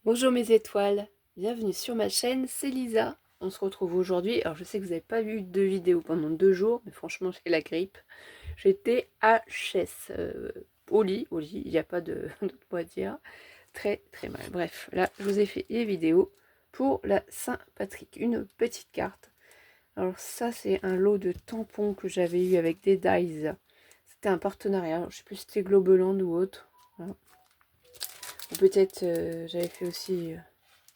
Bonjour mes étoiles, bienvenue sur ma chaîne, c'est Lisa. On se retrouve aujourd'hui. Alors je sais que vous n'avez pas vu de vidéo pendant 2 jours, mais franchement j'ai la grippe. J'étais HS, au lit, il n'y a pas d'autre mot à dire. Très très mal. Bref, là je vous ai fait les vidéos pour la Saint-Patrick, une petite carte. Alors ça c'est un lot de tampons que j'avais eu avec des dies. C'était un partenariat, alors, je sais plus si c'était Globeland ou autre. Voilà. Ou peut-être j'avais fait aussi...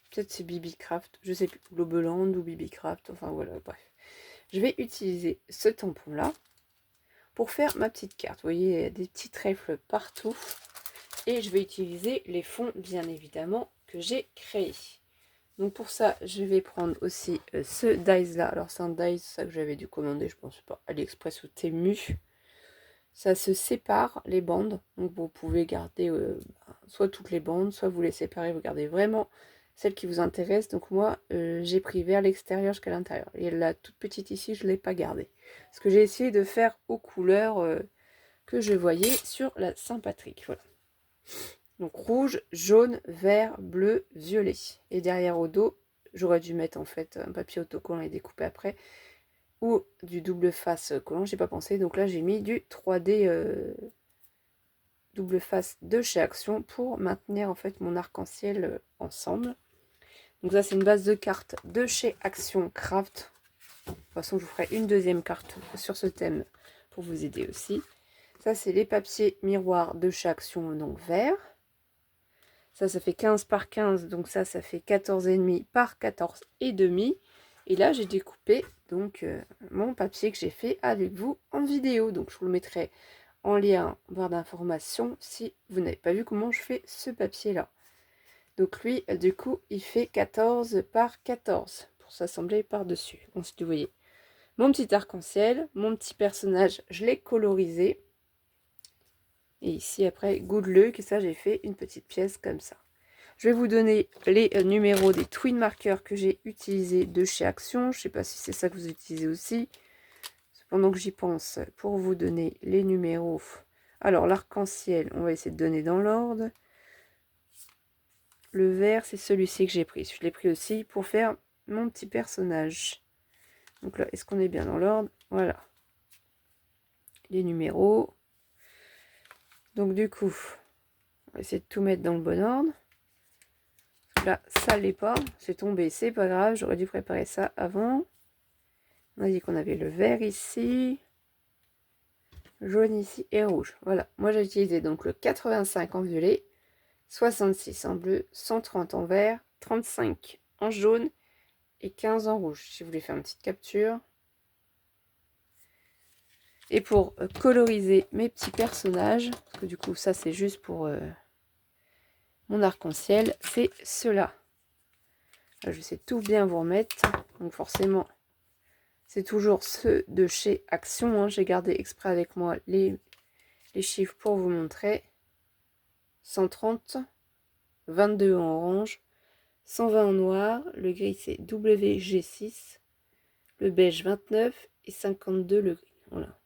peut-être c'est Bibicraft, je sais plus, Globeland ou Bibicraft, enfin voilà, bref. Je vais utiliser ce tampon-là pour faire ma petite carte. Vous voyez, il y a des petits trèfles partout. Et je vais utiliser les fonds, bien évidemment, que j'ai créés. Donc pour ça, je vais prendre aussi ce dies-là. Alors c'est un dies, ça que j'avais dû commander, je pense pas, AliExpress ou Temu. Ça se sépare, les bandes. Donc vous pouvez garder soit toutes les bandes, soit vous les séparez, vous gardez vraiment celle qui vous intéresse. Donc moi, j'ai pris vers l'extérieur jusqu'à l'intérieur. Et la toute petite ici, je ne l'ai pas gardée. Parce que j'ai essayé de faire aux couleurs que je voyais sur la Saint-Patrick. Voilà. Donc rouge, jaune, vert, bleu, violet. Et derrière au dos, j'aurais dû mettre en fait un papier autocollant et découper après. Ou du double face collant, j'ai pas pensé. Donc là, j'ai mis du 3D double face de chez Action pour maintenir en fait mon arc-en-ciel ensemble. Donc ça c'est une base de cartes de chez Action Craft. De toute façon je vous ferai une deuxième carte sur ce thème pour vous aider aussi. Ça c'est les papiers miroirs de chez Action, donc vert. Ça fait 15 par 15, donc ça fait 14,5 par 14,5. Et là j'ai découpé donc mon papier que j'ai fait avec vous en vidéo. Donc je vous le mettrai en lien barre d'information si vous n'avez pas vu comment je fais ce papier là. Donc lui du coup il fait 14 par 14 pour s'assembler par dessus. Ensuite vous voyez mon petit arc-en-ciel, mon petit personnage, je l'ai colorisé. Et ici après Good Luck, et ça j'ai fait une petite pièce comme ça. Je vais vous donner les numéros des twin markers que j'ai utilisés de chez Action. Je ne sais pas si c'est ça que vous utilisez aussi. Pendant que j'y pense, pour vous donner les numéros. Alors, l'arc-en-ciel, on va essayer de donner dans l'ordre. Le vert, c'est celui-ci que j'ai pris. Je l'ai pris aussi pour faire mon petit personnage. Donc là, est-ce qu'on est bien dans l'ordre? Voilà. Les numéros. Donc du coup, on va essayer de tout mettre dans le bon ordre. Là, ça l'est pas. C'est tombé, c'est pas grave. J'aurais dû préparer ça avant. On a dit qu'on avait le vert ici, jaune ici et rouge. Voilà, moi j'ai utilisé donc le 85 en violet, 66 en bleu, 130 en vert, 35 en jaune et 15 en rouge. Si vous voulez faire une petite capture. Et pour coloriser mes petits personnages, parce que du coup ça c'est juste pour mon arc-en-ciel, c'est cela. Là, je vais essayer de tout bien vous remettre. Donc forcément, c'est toujours ceux de chez Action. Hein. J'ai gardé exprès avec moi les chiffres pour vous montrer. 130, 22 en orange, 120 en noir, le gris c'est WG6, le beige 29 et 52 le gris. Voilà.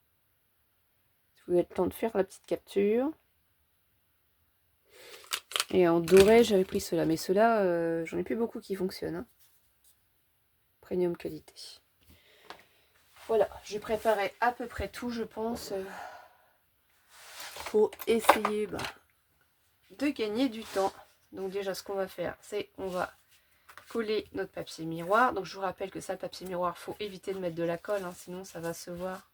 Si vous avez le temps de faire la petite capture. Et en doré, j'avais pris ceux-là, mais ceux-là, j'en ai plus beaucoup qui fonctionnent. Hein. Premium qualité. Voilà, j'ai préparé à peu près tout, je pense, pour essayer de gagner du temps. Donc déjà, ce qu'on va faire, c'est on va coller notre papier miroir. Donc je vous rappelle que ça, le papier miroir, faut éviter de mettre de la colle, hein, sinon ça va se voir.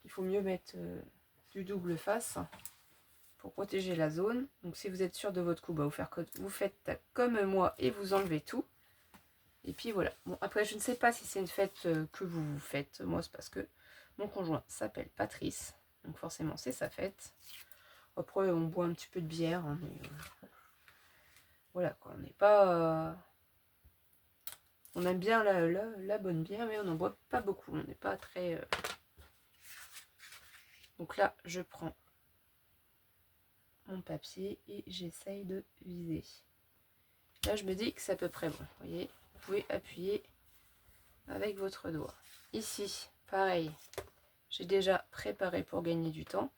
Il faut mieux mettre du double face pour protéger la zone. Donc si vous êtes sûr de votre coup, vous faites comme moi et vous enlevez tout. Et puis voilà. Bon, après, je ne sais pas si c'est une fête que vous faites. Moi, c'est parce que mon conjoint s'appelle Patrice. Donc forcément, c'est sa fête. Après, on boit un petit peu de bière. Hein, mais, voilà, quoi. On n'est pas... on aime bien la bonne bière, mais on n'en boit pas beaucoup. On n'est pas très... Donc là, je prends mon papier et j'essaye de viser. Là, je me dis que c'est à peu près bon. Vous voyez, vous pouvez appuyer avec votre doigt. Ici, pareil, j'ai déjà préparé pour gagner du temps.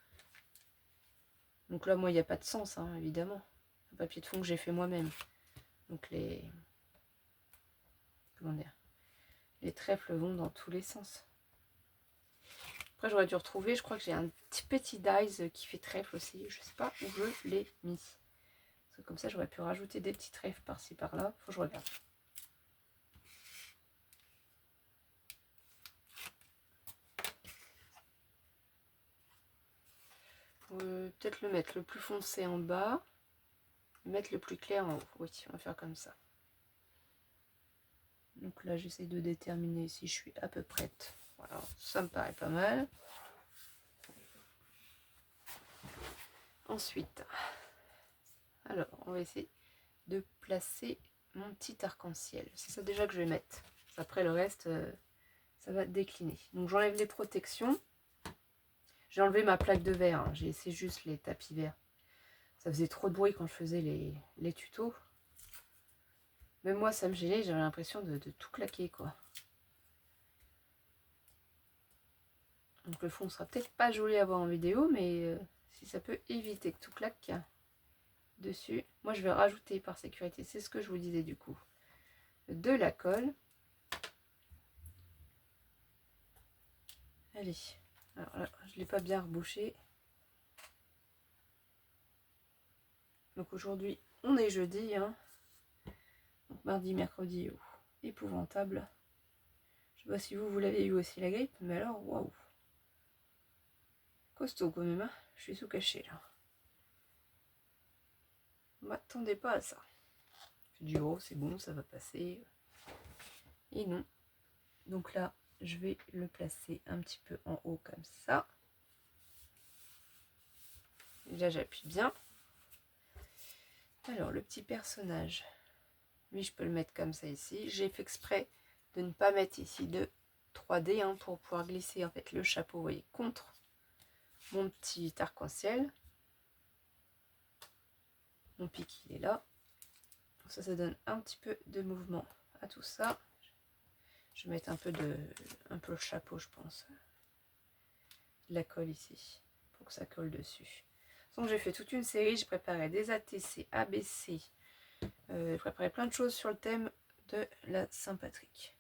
Donc là, moi, il n'y a pas de sens, hein, évidemment. un papier de fond que j'ai fait moi-même. Donc les... Comment dire? Les trèfles vont dans tous les sens. Après j'aurais dû retrouver, je crois que j'ai un petit dies qui fait trèfle aussi. Je sais pas où je l'ai mis. Parce que comme ça j'aurais pu rajouter des petits trèfles par-ci par-là. Faut que je regarde. Peut-être le mettre le plus foncé en bas. Mettre le plus clair en haut. Oui, on va faire comme ça. Donc là j'essaie de déterminer si je suis à peu prête. Voilà, ça me paraît pas mal. Ensuite, alors on va essayer de placer mon petit arc-en-ciel. C'est ça déjà que je vais mettre. Après le reste, ça va décliner. Donc j'enlève les protections. J'ai enlevé ma plaque de verre. Hein. J'ai laissé juste les tapis verts. Ça faisait trop de bruit quand je faisais les tutos. Même moi ça me gênait, j'avais l'impression de tout claquer quoi. Donc le fond sera peut-être pas joli à voir en vidéo, mais si ça peut éviter que tout claque dessus. Moi je vais rajouter par sécurité, c'est ce que je vous disais du coup, de la colle. Allez, alors là je l'ai pas bien rebouché. Donc aujourd'hui on est jeudi, hein. Donc mardi, mercredi, épouvantable. Je sais pas si vous l'avez eu aussi la grippe, mais alors waouh. Costaud quand même, hein. Je suis sous cachet là. M'attendez pas à ça. Je dis oh c'est bon, ça va passer. Et non. Donc là, je vais le placer un petit peu en haut comme ça. Et là j'appuie bien. Alors le petit personnage, lui je peux le mettre comme ça ici. J'ai fait exprès de ne pas mettre ici de 3D hein, pour pouvoir glisser en fait le chapeau, vous voyez, contre mon petit arc-en-ciel. Mon pic il est là. Ça donne un petit peu de mouvement à tout ça. Je vais mettre un peu le chapeau, je pense. De la colle ici, pour que ça colle dessus. Donc j'ai fait toute une série, j'ai préparé des ATC, ABC. J'ai préparé plein de choses sur le thème de la Saint-Patrick.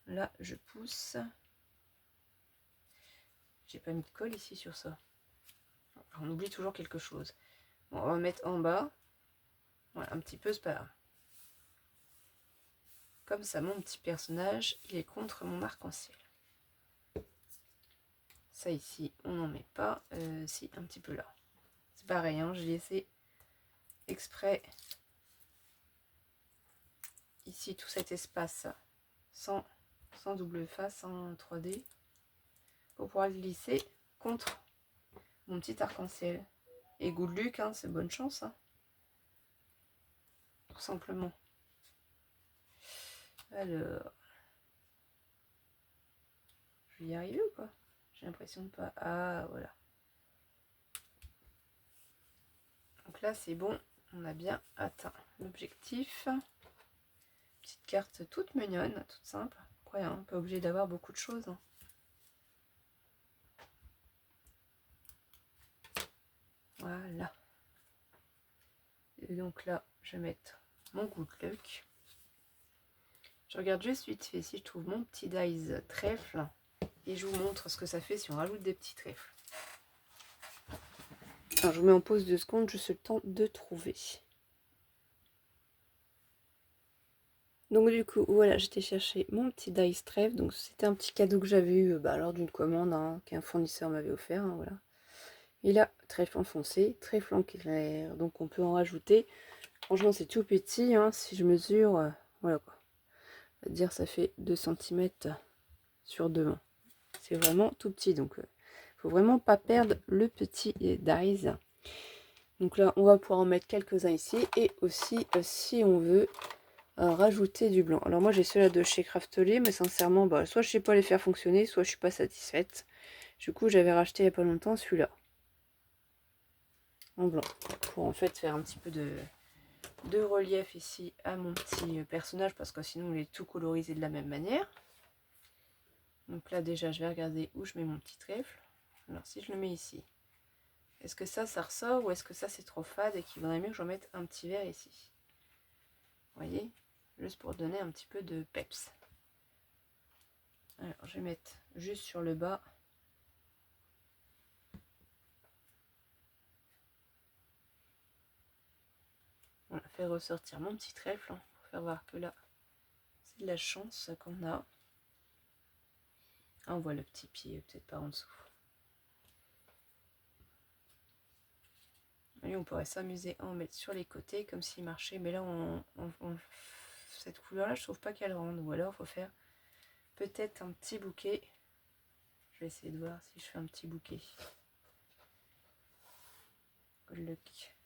Là, je pousse. J'ai pas mis de colle ici sur ça. On oublie toujours quelque chose. Bon, on va mettre en bas. Voilà, un petit peu, c'est pas grave. Comme ça, mon petit personnage, il est contre mon arc-en-ciel. Ça ici, on n'en met pas. Si, un petit peu là. C'est pareil, hein, j'ai laissé exprès ici tout cet espace sans double face, en 3D, pour pouvoir le glisser contre mon petit arc-en-ciel. Et good luck, hein, c'est bonne chance. Hein. Tout simplement. Alors, je vais y arriver ou pas? J'ai l'impression de pas. Ah, voilà. Donc là, c'est bon. On a bien atteint l'objectif. Petite carte toute mignonne, toute simple. Après, hein, pas obligé d'avoir beaucoup de choses. Hein. Voilà. Et donc là, je vais mettre mon good luck. Je regarde juste vite fait si je trouve mon petit dies trèfle. Et je vous montre ce que ça fait si on rajoute des petits trèfles. Alors je vous mets en pause 2 secondes, juste le temps de trouver. Donc du coup, voilà, j'étais chercher mon petit dice trèfle. Donc c'était un petit cadeau que j'avais eu lors d'une commande hein, qu'un fournisseur m'avait offert. Hein, voilà. Et là, trèfle enfoncé, trèfle en clair. Donc on peut en rajouter. Franchement, c'est tout petit. Hein, si je mesure, voilà quoi. On va dire ça fait 2 cm sur 2 mains. C'est vraiment tout petit. Donc faut vraiment pas perdre le petit dies. Donc là, on va pouvoir en mettre quelques-uns ici. Et aussi, si on veut, rajouter du blanc. Alors moi, j'ai ceux-là de chez Craftelier, mais sincèrement, soit je sais pas les faire fonctionner, soit je suis pas satisfaite. Du coup, j'avais racheté il y a pas longtemps celui-là. En blanc. Pour en fait faire un petit peu de relief ici à mon petit personnage, parce que sinon, il est tout colorisé de la même manière. Donc là, déjà, je vais regarder où je mets mon petit trèfle. Alors, si je le mets ici, Est-ce que ça ressort ou est-ce que ça c'est trop fade et qu'il vaudrait mieux que j'en mette un petit vert ici? Vous voyez? Juste pour donner un petit peu de peps. Alors, je vais mettre juste sur le bas. Voilà, faire ressortir mon petit trèfle, hein, pour faire voir que là, c'est de la chance qu'on a. Ah, on voit le petit pied, peut-être pas en dessous. Et on pourrait s'amuser à en mettre sur les côtés comme s'il marchait, mais là, cette couleur-là, je trouve pas qu'elle rende. Ou alors, il faut faire peut-être un petit bouquet. Je vais essayer de voir si je fais un petit bouquet. Good luck.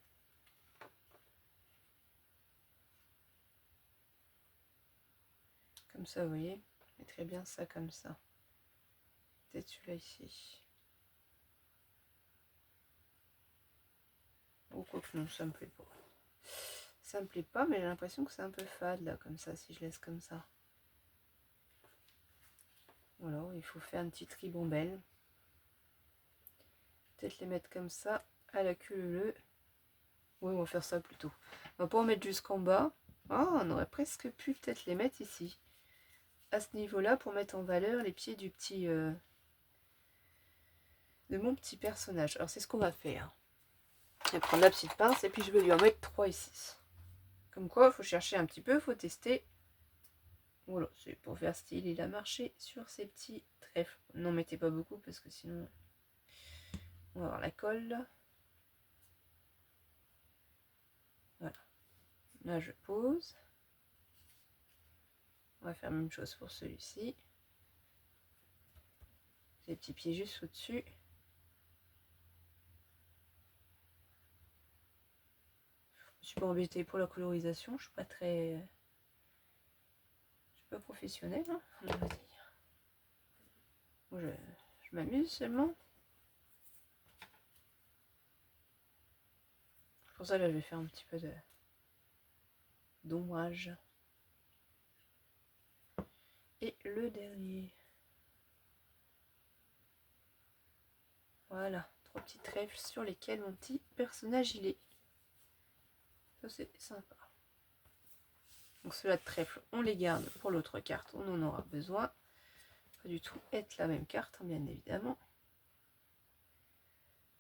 Comme ça, vous voyez, je mettrais bien ça comme ça. Peut-être celui-là ici. Oh, quoi que non, ça me plaît pas. Ça me plaît pas, mais j'ai l'impression que c'est un peu fade là, comme ça, si je laisse comme ça. Voilà, il faut faire une petite ribambelle. Peut-être les mettre comme ça, à la queue. Oui, on va faire ça plutôt. On va pas en mettre jusqu'en bas. Oh, on aurait presque pu peut-être les mettre ici. À ce niveau-là, pour mettre en valeur les pieds du petit... de mon petit personnage. Alors, c'est ce qu'on va faire. Je vais prendre la petite pince et puis je vais lui en mettre 3 ici. Comme quoi, il faut chercher un petit peu, il faut tester. Voilà, c'est pour faire style. Il a marché sur ces petits trèfles. N'en mettez pas beaucoup parce que sinon, on va avoir la colle. Voilà. Là, je pose. On va faire la même chose pour celui-ci. Les petits pieds juste au-dessus. Je suis pas embêtée pour la colorisation. Je suis pas très... Je suis pas professionnelle, hein, on va dire. Bon, je m'amuse seulement. Pour ça, là, je vais faire un petit peu d'ombrage. Et le dernier. Voilà, 3 petits trèfles sur lesquels mon petit personnage il est. Ça, c'est sympa. Donc ceux-là de trèfle, on les garde pour l'autre carte, on en aura besoin. Pas du tout être la même carte, hein, bien évidemment.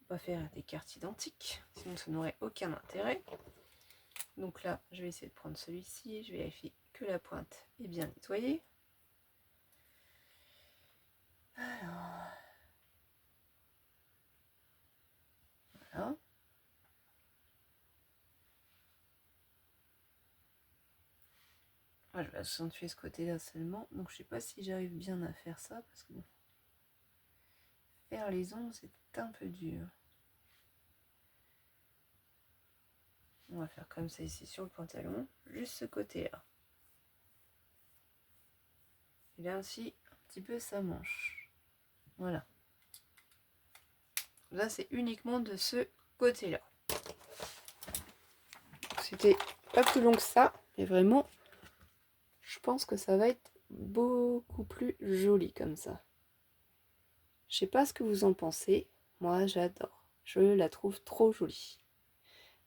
On va faire des cartes identiques, sinon ça n'aurait aucun intérêt. Donc là, je vais essayer de prendre celui-ci, je vérifie que la pointe est bien nettoyée. Alors, voilà. Je vais accentuer ce côté-là seulement, donc je sais pas si j'arrive bien à faire ça, parce que bon, faire les ongles, c'est un peu dur. On va faire comme ça ici sur le pantalon, juste ce côté-là. Et là aussi, un petit peu sa manche. Voilà. Là, c'est uniquement de ce côté-là. C'était pas plus long que ça, mais vraiment, je pense que ça va être beaucoup plus joli comme ça. Je sais pas ce que vous en pensez. Moi, j'adore. Je la trouve trop jolie.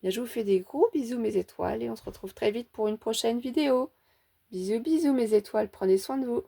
Bien, je vous fais des gros bisous mes étoiles et on se retrouve très vite pour une prochaine vidéo. Bisous, bisous mes étoiles, prenez soin de vous.